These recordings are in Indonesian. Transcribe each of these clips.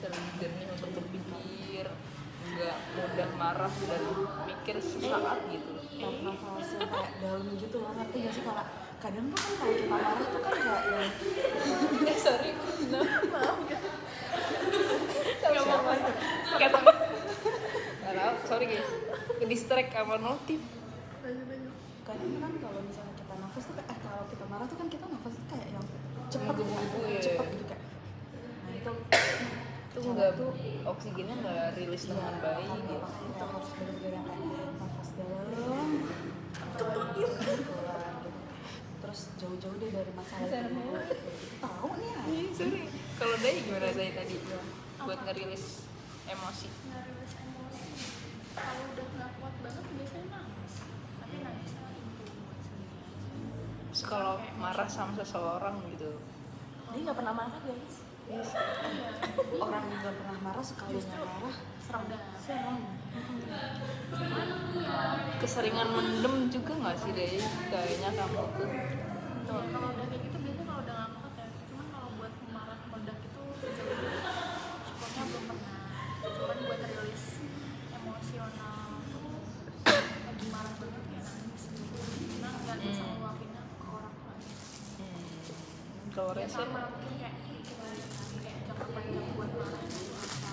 bisa lebih jernih untuk berpikir, nggak mudah marah dan mikir sesaat gitu loh. Tarik nafas yang kayak dalam gitu loh, ngerti gak sih? Karena kadang tuh kan kalau kita marah tuh kan kayak yang Sorry, maaf gitu. nggak mau kata nggak tahu, sorry guys, ke distract sama notif. Kadang kan kalau misalnya kita nafas tuh kayak kalau kita marah tuh kan kita nafas tuh kayak yang cepet Menggebu-gebu, ya. cepet gitu kayak. Nah itu Nggak tuh oksigennya nggak rilis dengan baik gitu. Makanya kita harus benar-benar yang kayak nafas dalam, keluar gitu. Terus jauh-jauh deh dari masalah itu. Tahu nih ya. Sorry, kalau Dai gimana Dai tadi buat ngerilis emosi? Ngerilis emosi kalau udah nggak kuat banget biasanya nangis, tapi nangisnya itu buat sendiri aja. Terus kalau marah sama seseorang gitu, Dia nggak pernah marah guys. Iya, Orang yang nggak pernah marah sekalinya marah serem. keseringan mendem juga nggak sih Dai? Kayaknya kamu tuh. betul. Kalau udah kayak gitu biasanya kalau udah nggak kuat ya, cuman kalau buat marah meledak itu sejauh ini syukurnya belum pernah. Cuman buat rilis emosional tuh lagi marah banget ya nangis gitu, karena nggak bisa ngeluapinnya ke orang lain. Kalau Ya Rese, sama mungkin kayak kita kayak jangka panjang buat marah itu apa.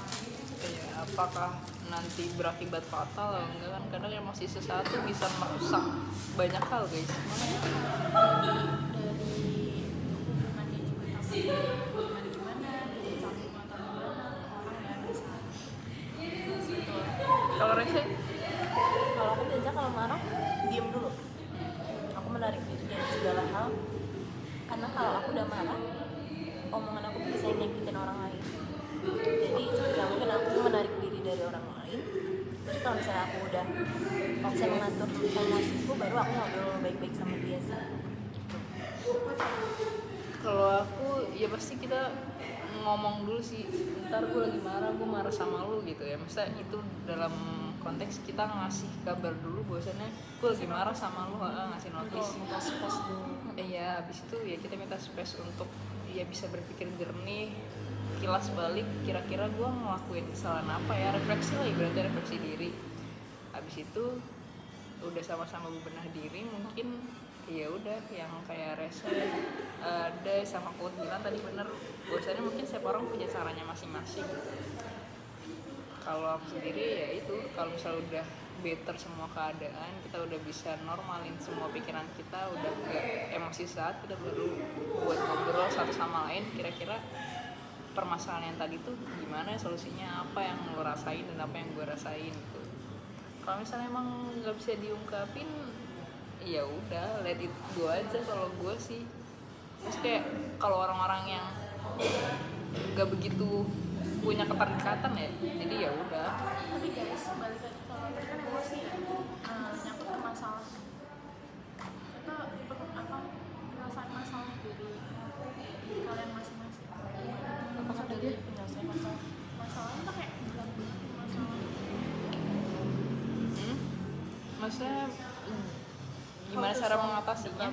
ya apakah nanti berakibat fatal atau enggak kan? Kadang emosi sesaat tuh bisa merusak banyak hal guys. Dari hubungannya juga sama gimana jadi sambung atau gimana orang yang bisa gitu. Kalau Rese, Kalau aku biasa kalau marah diem dulu. Aku menarik diri dari segala hal. Karena kalau aku udah marah, omongan aku bisa nyakitin orang lain. Jadi sebisa mungkin aku menarik diri dari orang lain. Terus kalau misalnya aku udah bisa mengatur emosiku, baru aku ngobrol baik-baik sama dia sih. kalau aku ya pasti kita ngomong dulu sih, ntar gue lagi marah, gue marah sama lu gitu ya. Masa itu dalam konteks kita ngasih kabar dulu bahwasannya gue lagi marah sama lu, ngasih notis. Minta space dulu. Iya, habis itu ya kita minta space untuk ya bisa berpikir jernih, kilas balik kira-kira gue ngelakuin kesalahan apa ya, refleksi lah, ibaratnya refleksi diri. Habis itu udah sama-sama bebenah diri, mungkin ya udah yang kayak Rese ada sama Kut bilang tadi bener, bahwasannya mungkin setiap orang punya caranya masing-masing. Kalau aku sendiri ya itu, kalau misalnya udah better semua keadaan, kita udah bisa normalin semua pikiran kita, udah gak emosi saat, kita baru buat ngobrol satu sama lain, kira-kira permasalahan yang tadi tuh gimana, solusinya apa yang lo rasain dan apa yang gue rasain gitu. Kalau misalnya emang nggak bisa diungkapin, ya udah let it go aja. Kalau gue sih, terus kayak kalau orang-orang yang nggak begitu punya keterikatan ya, jadi ya udah. Tapi guys, balik lagi kalau tadi kan emosi ya, nyangkut ke masalah. Kita perasaan masalah dari kalian masing-masing. Apa kata dia penyelesaian masalah? Masalahnya tuh kayak berat banget masalah. Maksudnya gimana cara mengatasinya?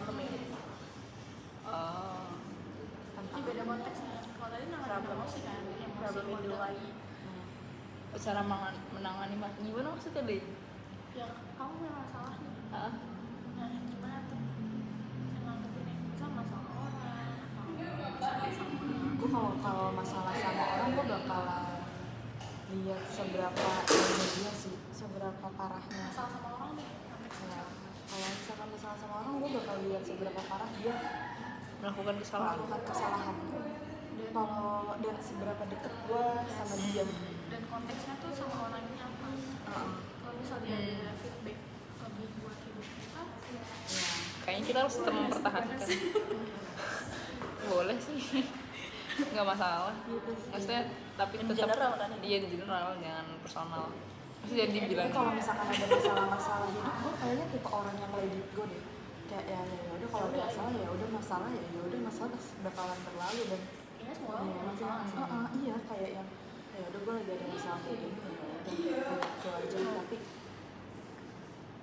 Ini beda konteksnya. Kalau tadi nanganin emosi kan, emosi meledak. Cara menangani gimana maksudnya deh? Ya kamu punya masalah nih. Nah gimana tuh? Bisa nangkepinnya, misal masalah orang atau masalah sama. Gue kalau masalah sama orang gue bakalan lihat seberapa ini dia sih, seberapa parahnya. Masalah sama orang nih, konteksnya. Ya, kalau misalkan masalah sama orang gue bakal lihat seberapa parah dia Melakukan kesalahan. melakukan kesalahan. Kalau dan seberapa deket gue sama dia. Dan konteksnya tuh sama orang ini apa? Kalau misalnya ada feedback lebih buat hidup kita, Ya, Kayaknya kita harus tetap mempertahankan. Boleh sih, nggak masalah. gitu sih. Maksudnya tapi In tetap general kan ini? Iya, di general, jangan personal. Maksudnya jadi dibilang Tapi kalau misalkan ada masalah-masalah hidup, gue kayaknya tipe orang yang let it go deh. Kayak ya udah kalau ada masalah ya udah masalah bakalan berlalu dan ya semua iya, orang punya masalah. iya kayak yang ya udah gue lagi ada masalah kayak gini ya udah itu aja. Tapi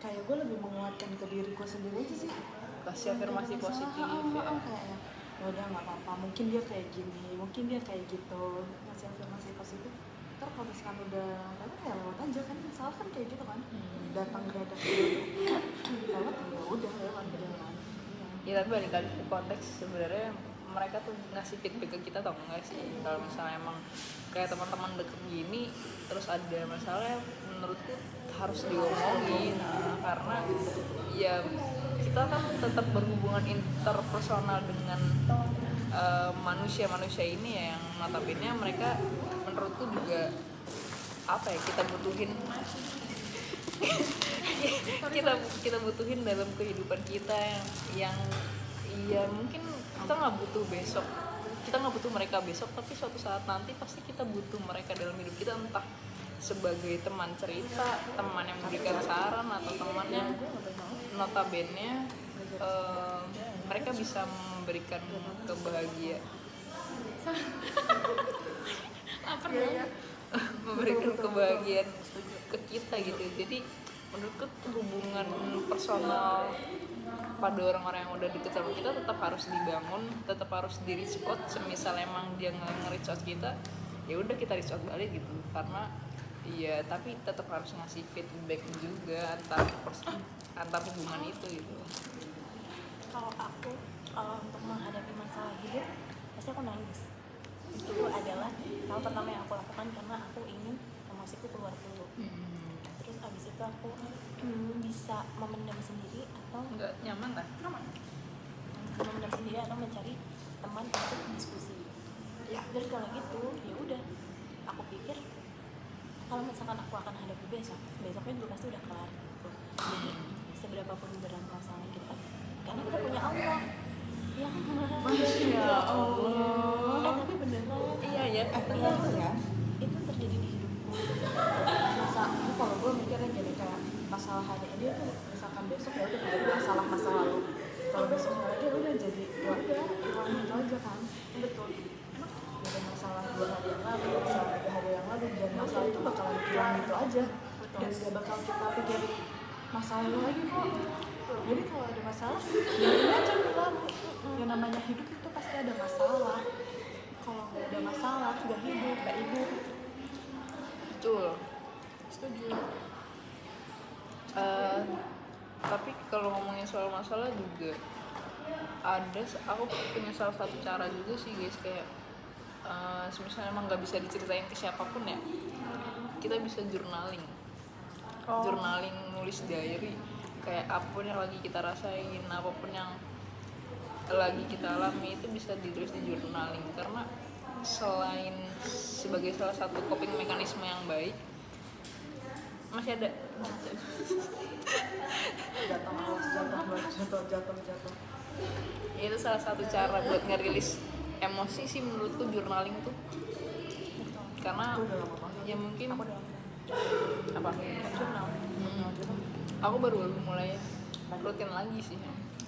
kayak gue lebih menguatkan ke diri gue sendiri aja sih. kasih afirmasi positif ya. Kayak ya udah nggak apa-apa, mungkin dia kayak gini, mungkin dia kayak gitu, ngasih afirmasi positif udah lewat ya lewat aja kan, masalah kan kayak gitu kan, datang ngedadak dulu lewat ya udah lewat berjalan. Ya tapi balik lagi ke konteks sebenarnya mereka tuh ngasih feedback ke kita atau enggak sih. Kalau misalnya emang kayak teman-teman deket gini terus ada masalah, menurutku harus diomongin. Karena ya kita kan tetap berhubungan interpersonal dengan manusia-manusia ini ya, yang notabene mereka menurutku juga apa ya, kita butuhin kita butuhin dalam kehidupan kita yang ya mungkin kita nggak butuh besok, kita nggak butuh mereka besok, tapi suatu saat nanti pasti kita butuh mereka dalam hidup kita, entah sebagai teman cerita, teman yang memberikan saran, atau teman yang notabene mereka bisa memberikan kebahagiaan memberikan kebahagiaan ke kita gitu. Jadi menurutku hubungan personal pada orang-orang yang udah deket sama kita tetap harus dibangun, tetap harus di reach out. Semisal emang dia nge-reach out kita, ya udah kita reach out balik gitu. Karena iya, tapi tetap harus ngasih feedback juga antar hubungan itu gitu. Kalau aku, kalau untuk menghadapi masalah hidup pasti aku nangis. Itu adalah hal pertama yang aku lakukan karena aku ingin emosiku keluar dulu. Terus abis itu aku bisa memendam sendiri atau Nggak nyaman kan? memendam sendiri atau mencari teman untuk diskusi. Ya, dan kalau gitu ya udah, aku pikir kalau misalkan aku akan hadapi besoknya juga pasti udah kelar gitu. Jadi seberapapun berat masalah kita, karena kita punya Allah yang Masya Allah. tapi beneran Iya ya. Betul ya. itu terjadi di hidupku. Masa ini kalau gue mikirnya jadi kayak masalah hari ini tuh misalkan besok ya udah jadi masalah masa lalu, kalau besoknya lagi udah jadi ya udah hilang itu aja kan. Betul. Ada masalah 2 hari yang lalu, masalah 3 hari yang lalu, dan masalah itu bakalan hilang gitu aja, dan gak bakal kita pikirin masalah itu lagi kok. Jadi kalau ada masalah jalanin aja berlalu. Yang namanya hidup itu pasti ada masalah. Kalau nggak ada masalah nggak hidup. Betul. Setuju. Tapi kalau ngomongin soal masalah juga aku punya salah satu cara juga sih guys, kayak misalnya emang nggak bisa diceritain ke siapapun ya, kita bisa journaling. Journaling, nulis diary, kayak apapun yang lagi kita rasain, apapun yang lagi kita alami itu bisa ditulis di journaling. Karena selain sebagai salah satu coping mekanisme yang baik, masih ada jatuh. itu salah satu cara buat ngerilis emosi sih menurutku, journaling tuh. Karena ya mungkin apa Jurnal. aku baru mulai rutin lagi sih,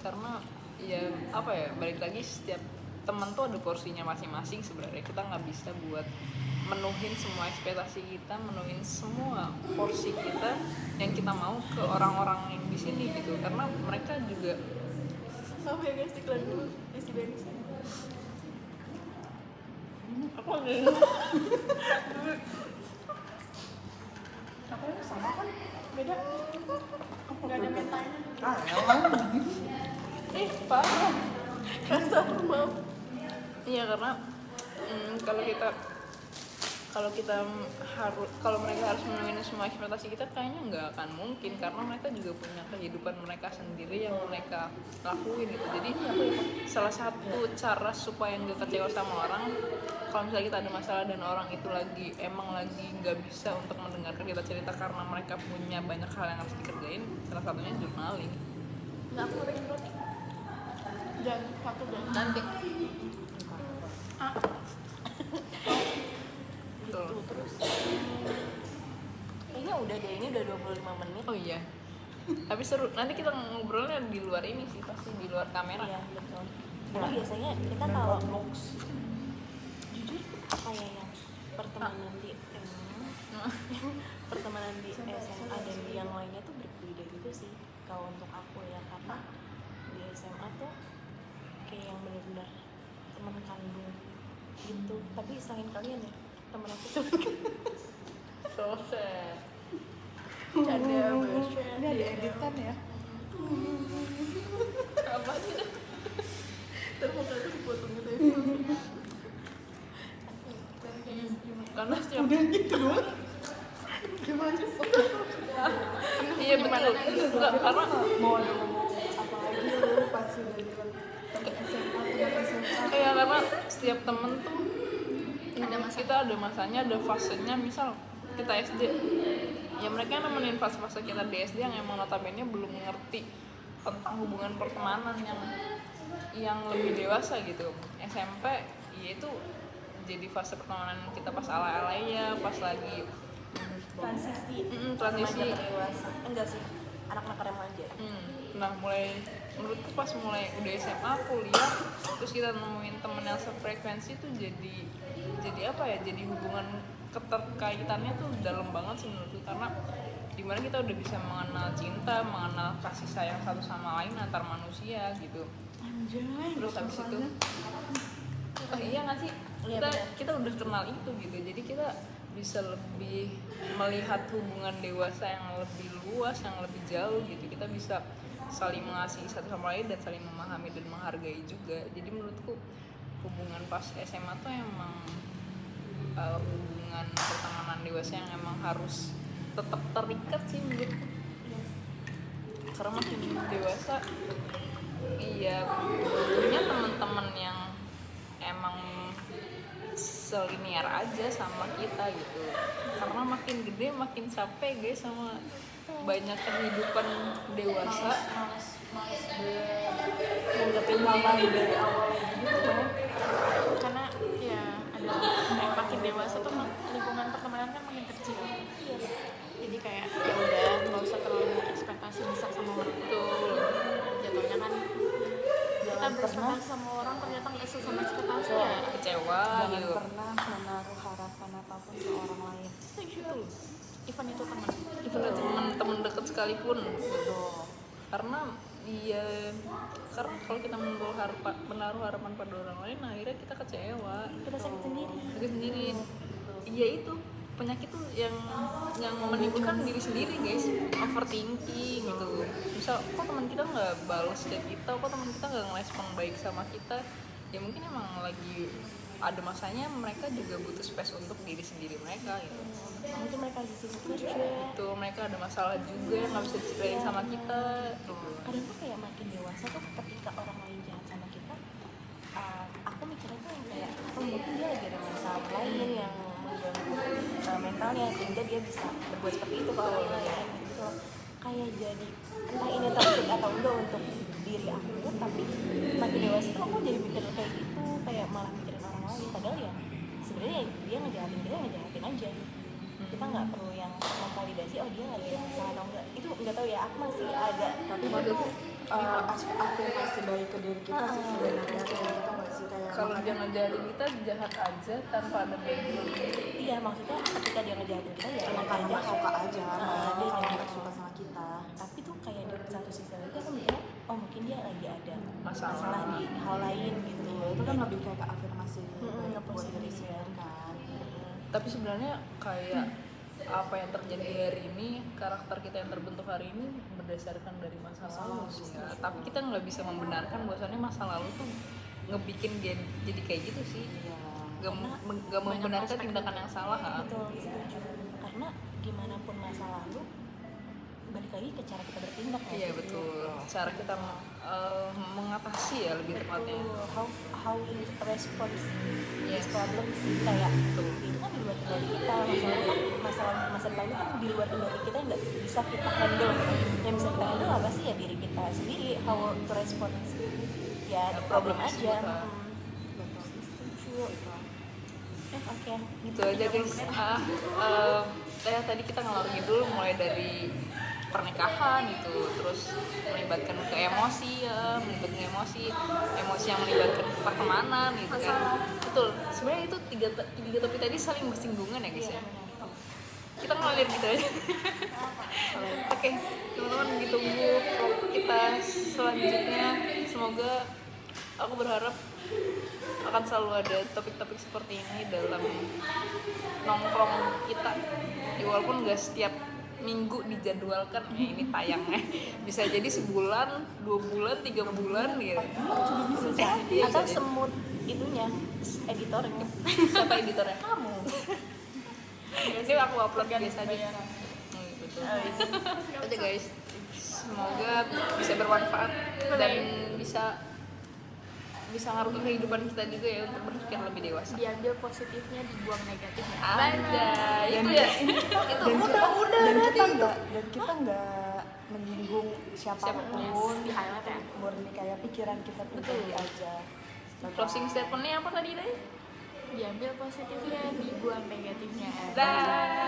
karena ya apa ya, balik lagi setiap teman tuh ada porsinya masing-masing. Sebenarnya kita nggak bisa buat menuhin semua ekspektasi kita, menuhin semua porsi kita yang kita mau ke orang-orang yang di sini gitu, karena mereka juga Apa ya guys, iklan dulu, isi bensin. apa enggak Apa ya, sama kan? Beda. Nggak ada mentanya. Emang parah. Rasa mau. Iya, karena kalau mereka harus memenuhi semua ekspektasi kita, kayaknya nggak akan mungkin, karena mereka juga punya kehidupan mereka sendiri yang mereka lakuin gitu. Jadi salah satu cara supaya nggak kecewa sama orang, kalau misalnya kita ada masalah dan orang itu emang lagi nggak bisa untuk mendengarkan kita cerita karena mereka punya banyak hal yang harus dikerjain, salah satunya journaling. Nggak, aku pengen roti. Dan satu dan Nanti betul. terus kayaknya udah deh, ini udah 25 menit. Oh iya, tapi seru. Nanti kita ngobrolnya di luar ini sih, pasti di luar kamera. Iya, betul. Karena biasanya kita kalau jujur kayak yang pertemanan di pertemanan di SMA dan di yang lainnya tuh berbeda gitu sih kalau untuk aku ya, karena di SMA tuh kayak yang benar-benar teman kandung gitu. Tapi selain kalian ya, teman aku tuh dieditkan ya. Apa sih dah? Terus muka aku dipotong gitu ya. Karena setiap Udah gitu doang. Gimana sih? iya betul enggak karena Mau ada ngomong apa lagi lu pas udah bilang temen SMA temen SMA. kayak karena setiap temen tuh kita ada masanya, ada fasenya. Misal kita SD, ya mereka nemenin fase-fase kita di SD yang emang notabene belum ngerti tentang hubungan pertemanan yang lebih dewasa gitu. SMP ya itu jadi fase pertemanan kita pas ala-alanya, pas lagi transisi transisi. remaja ke dewasa. Enggak sih, anak-anak remaja. Nah mulai menurutku pas mulai udah SMA kuliah terus kita nemuin temen yang sefrekuensi tuh jadi apa ya, jadi hubungan keterkaitannya tuh dalam banget sih menurutku, karena dimana kita udah bisa mengenal cinta, mengenal kasih sayang satu sama lain antar manusia gitu. Anjay. Terus habis itu iya nggak sih, Iya, kita udah kenal itu gitu, jadi kita bisa lebih melihat hubungan dewasa yang lebih luas, yang lebih jauh gitu. Kita bisa saling mengasihi satu sama lain dan saling memahami dan menghargai juga. Jadi menurutku hubungan pas SMA tuh emang hubungan pertemanan dewasa yang emang harus tetap terikat sih menurutku. Karena makin dewasa iya butuhnya teman-teman yang emang selinier aja sama kita gitu. Karena makin gede makin capek guys sama banyak kehidupan dewasa. Males nanggepin hal dari awal gitu loh. Karena ya ada makin dewasa tuh lingkungan pertemanan kan makin kecil. Jadi kayak ya udah nggak usah terlalu ekspektasi besar sama orang. Betul. Jatuhnya kan kita berekspektasi sama orang ternyata nggak sesuai sama ekspektasi ya. Kecewa Jangan gitu. pernah menaruh harapan apapun ke orang lain. Setuju. Even itu teman. Even itu teman dekat sekalipun. Betul. Karena kalau kita menaruh harapan pada orang lain, akhirnya kita kecewa, Kita sakit sendiri. sakit sendiri. Iya itu penyakit tuh yang menimbulkan diri sendiri guys, overthinking gitu. Misal kok teman kita nggak balas chat kita, kok teman kita nggak ngerespon baik sama kita, ya mungkin emang lagi ada masanya mereka juga butuh space untuk diri sendiri mereka gitu. Mungkin mereka lagi sibuk kerja. Itu mereka ada masalah juga yang nggak bisa diceritain sama kita gitu. Kadang tuh kayak makin dewasa tuh ketika orang lain jahat sama kita, aku mikirnya tuh yang kayak mungkin dia lagi ada masalah lain yang mengganggu mentalnya sehingga dia bisa berbuat seperti itu ke orang lain gitu. Kayak jadi entah ini toxic atau enggak untuk diri aku, tapi makin dewasa tuh aku jadi mikir kayak gitu, kayak malah mikirin orang lain. Padahal ya sebenarnya dia ngejahatin aja. Kita nggak perlu yang memvalidasi oh dia lagi ada masalah atau enggak. Itu nggak tahu ya, aku masih agak Tapi itu afirmasi baik ke diri kita sih sebenarnya, kayak gitu nggak sih, kayak Kalau dia ngejahatin kita jahat aja tanpa ada background. iya, maksudnya ketika dia ngejahatin kita ya emang emang karena dia nggak suka aja, dia kalau jahat. nggak suka sama kita. Tapi tuh kayak di satu sisi lagi aku mikirnya oh mungkin dia lagi ada Masalah. di hal lain gitu. Iya, itu kan lebih kayak ke afirmasi baik nge-push buat diri diri sendiri kan. Tapi sebenarnya kayak apa yang terjadi hari ini, karakter kita yang terbentuk hari ini berdasarkan dari masa lalu sih ya. Tapi kita nggak bisa membenarkan bahwasannya masa lalu tuh ngebikin dia jadi kayak gitu sih. Iya. Nggak membenarkan tindakan yang salah kan. Betul, setuju. Karena gimana pun masa lalu balik lagi ke cara kita bertindak nggak Iya sih? betul. Cara kita mengatasi ya lebih tepatnya. Betul. How we respond Yes. this problem sih, kayak Betul. itu kan di luar kendali kita. Masalah masa depan itu kan di luar kendali kita yang nggak bisa kita handle. Yang bisa kita handle apa sih ya diri kita sendiri, how to respond ya Ya, problem problem aja. tersebut, ah. Betul. Setuju. Oke. Gitu aja guys. Kayak tadi kita ngalor ngidul mulai dari pernikahan gitu, terus melibatkan ke emosi ya, melibatkan emosi yang melibatkan ke pertemanan gitu kan. Betul. Sebenarnya itu tiga topik tadi saling bersinggungan ya guys ya. Kita ngalir gitu aja. Oke, teman-teman ditunggu vlog kita selanjutnya. Semoga aku berharap akan selalu ada topik-topik seperti ini dalam nongkrong kita. Ya, walaupun gak setiap minggu dijadwalkan ini tayangnya bisa jadi sebulan 2 bulan 3 bulan gitu. Bisa jadi. Atau semut itunya, editornya. Siapa editornya? Kamu. Ini aku upload biasa aja. bayaran. Betul. Itu aja guys. Semoga bisa bermanfaat dan bisa ngaruh ke kehidupan kita juga ya untuk berpikir lebih dewasa. Diambil positifnya, dibuang negatifnya. Ada itu Dan- ya. dan kita nggak menyinggung siapapun, Di highlight ya. murni kayak pikiran kita pribadi aja. Closing statementnya apa tadi Nay? Diambil positifnya, dibuang negatifnya. Dah.